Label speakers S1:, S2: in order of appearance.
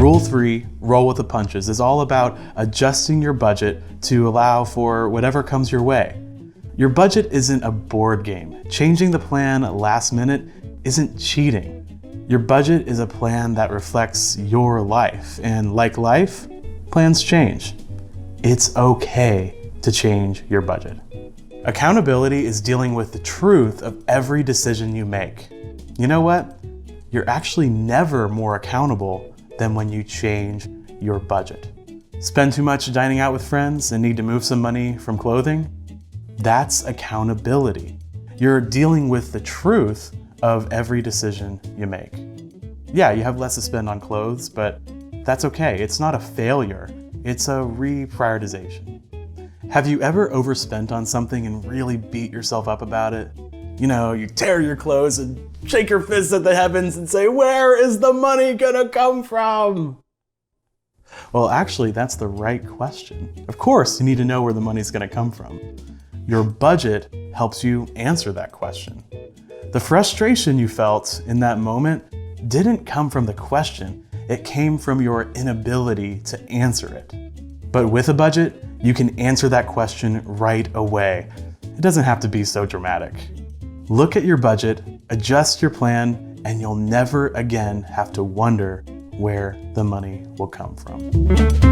S1: Rule 3, roll with the punches, is all about adjusting your budget to allow for whatever comes your way. Your budget isn't a board game. Changing the plan last minute isn't cheating. Your budget is a plan that reflects your life, and like life, plans change. It's okay to change your budget. Accountability is dealing with the truth of every decision you make. You know what? You're actually never more accountable than when you change your budget. Spend too much dining out with friends and need to move some money from clothing? That's accountability. You're dealing with the truth of every decision you make. Yeah, you have less to spend on clothes, but that's okay. It's not a failure. It's a reprioritization. Have you ever overspent on something and really beat yourself up about it? You know, you tear your clothes and shake your fists at the heavens and say, where is the money gonna come from? Well, actually, that's the right question. Of course, you need to know where the money's gonna come from. Your budget helps you answer that question. The frustration you felt in that moment didn't come from the question, it came from your inability to answer it. But with a budget, you can answer that question right away. It doesn't have to be so dramatic. Look at your budget, adjust your plan, and you'll never again have to wonder where the money will come from.